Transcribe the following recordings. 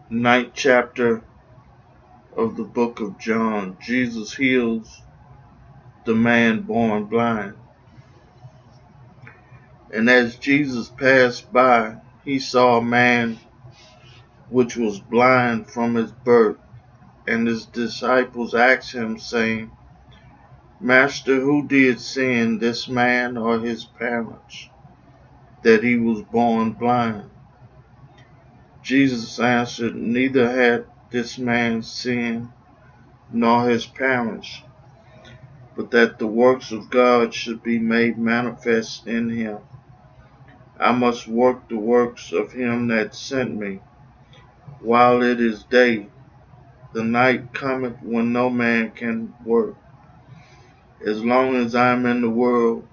Ninth chapter of the book of John. Jesus heals the man born blind. And as Jesus passed by, he saw a man which was blind from his birth. And his disciples asked him, saying, Master, who did sin, this man or his parents, that he was born blind? Jesus answered, Neither had this man sinned, nor his parents, but that the works of God should be made manifest in him. I must work the works of him that sent me, while it is day. The night cometh when no man can work. As long as I am in the world,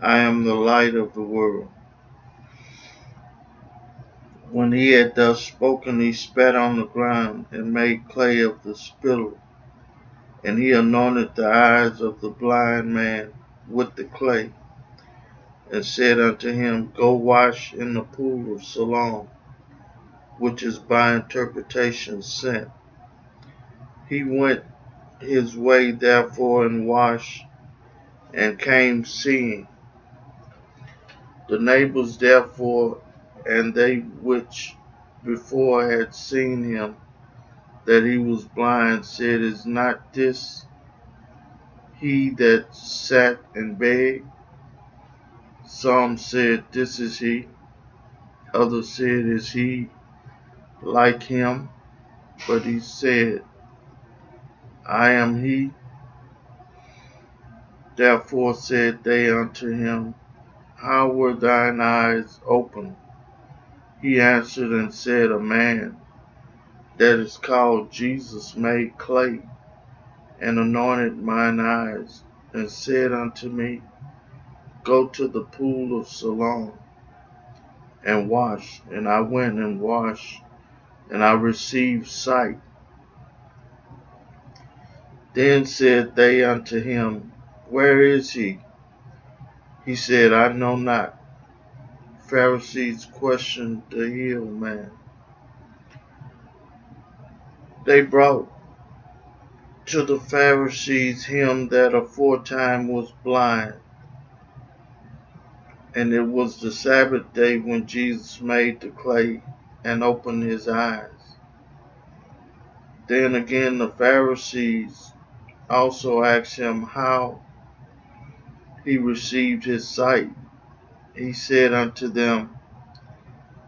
I am the light of the world. When he had thus spoken, he spat on the ground, and made clay of the spittle. And he anointed the eyes of the blind man with the clay, and said unto him, Go wash in the pool of Siloam, which is by interpretation sent. He went his way therefore and washed, and came seeing. The neighbors therefore, and they which before had seen him, that he was blind, said, Is not this he that sat and begged? Some said, This is he. Others said, Is he like him? But he said, I am he. Therefore said they unto him, How were thine eyes opened? He answered and said, A man that is called Jesus made clay, and anointed mine eyes, and said unto me, Go to the pool of Siloam, and wash. And I went and washed, and I received sight. Then said they unto him, Where is he? He said, I know not. Pharisees questioned the healed man. They brought to the Pharisees him that aforetime was blind. And it was the Sabbath day when Jesus made the clay and opened his eyes. Then again the Pharisees also asked him how he received his sight. He said unto them,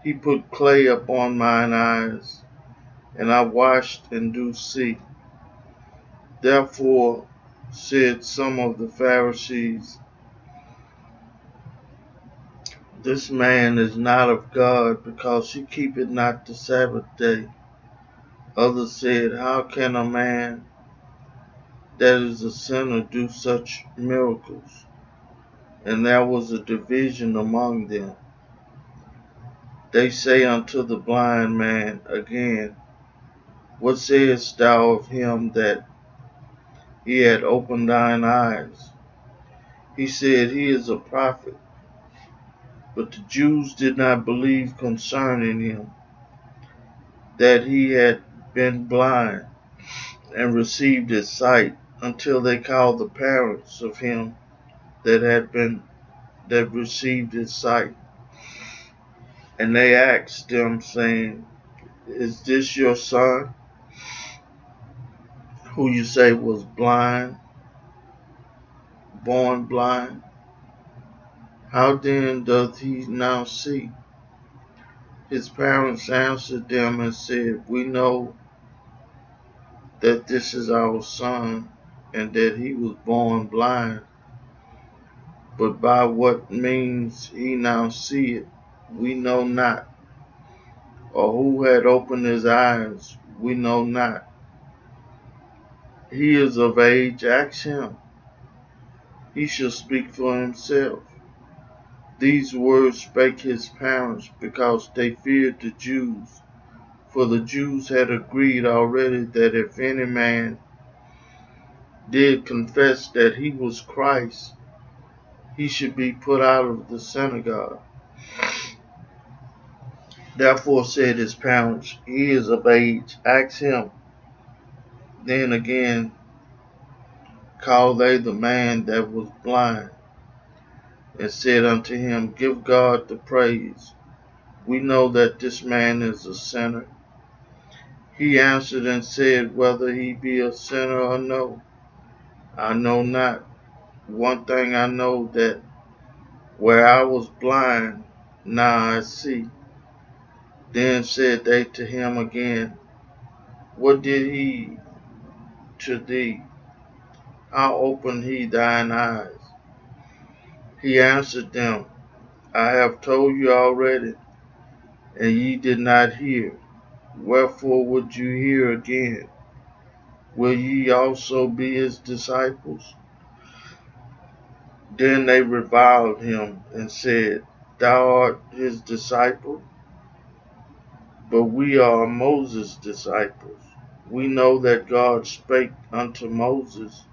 He put clay upon mine eyes, and I washed and do see. Therefore said some of the Pharisees, This man is not of God, because he keepeth not the Sabbath day. Others said, How can a man that is a sinner do such miracles? And there was a division among them. They say unto the blind man again, What sayest thou of him that he had opened thine eyes? He said, He is a prophet. But the Jews did not believe concerning him, that he had been blind and received his sight, until they called the parents of him that received his sight. And they asked them, saying, Is this your son, who you say was blind, born blind? How then doth he now see? His parents answered them and said, We know that this is our son, and that he was born blind. But by what means he now seeth, we know not. Or who had opened his eyes, we know not. He is of age, ask him. He shall speak for himself. These words spake his parents, because they feared the Jews. For the Jews had agreed already that if any man did confess that he was Christ, he should be put out of the synagogue. Therefore said his parents, He is of age, ask him. Then again called they the man that was blind, and said unto him, Give God the praise. We know that this man is a sinner. He answered and said, Whether he be a sinner or no, I know not. One thing I know, that where I was blind, now I see. Then said they to him again, What did he to thee? How opened he thine eyes? He answered them, I have told you already, and ye did not hear. Wherefore would you hear again? Will ye also be his disciples? Then they reviled him and said, Thou art his disciple, but we are Moses' disciples. We know that God spake unto Moses.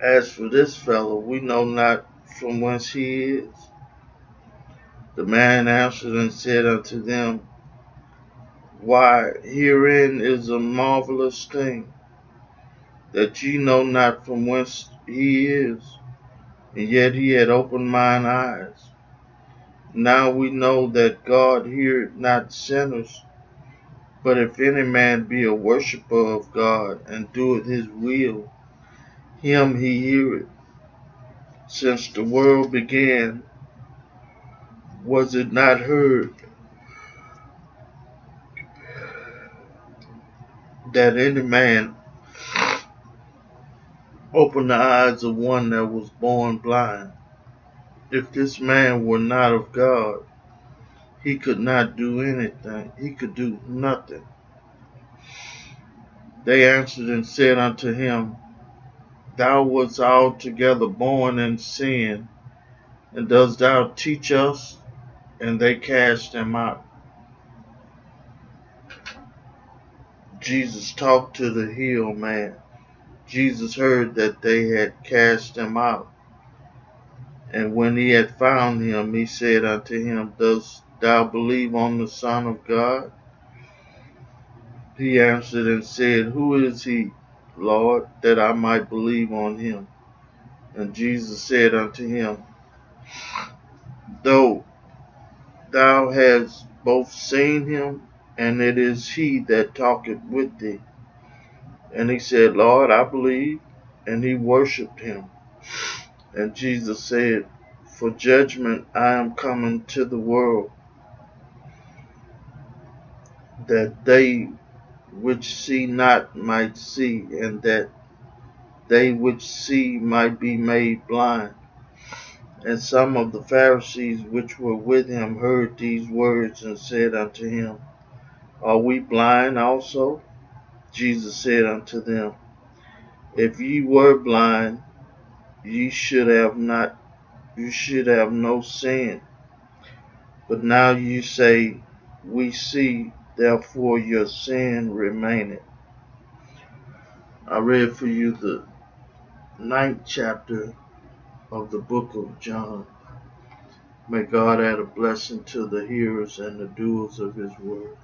As for this fellow, we know not from whence he is. The man answered and said unto them, Why, herein is a marvelous thing, that ye know not from whence he is, and yet he had opened mine eyes. Now we know that God heareth not sinners, but if any man be a worshipper of God, and doeth his will, him he heareth. Since the world began, was it not heard that any man opened the eyes of one that was born blind? If this man were not of God, he could not do anything. He could do nothing. They answered and said unto him, Thou wast altogether born in sin, and dost thou teach us? And they cast him out. Jesus talked to the healed man. Jesus heard that they had cast him out. And when he had found him, he said unto him, Dost thou believe on the Son of God? He answered and said, Who is he, Lord, that I might believe on him? And Jesus said unto him, Though thou hast both seen him, and it is he that talketh with thee. And he said, Lord, I believe. And he worshipped him. And Jesus said, For judgment I am come into the world, that they which see not might see, and that they which see might be made blind. And some of the Pharisees which were with him heard these words, and said unto him, Are we blind also? Jesus said unto them, If ye were blind, ye should have no sin. But now you say, We see, therefore your sin remaineth. I read for you the 9th chapter of the book of John. May God add a blessing to the hearers and the doers of his word.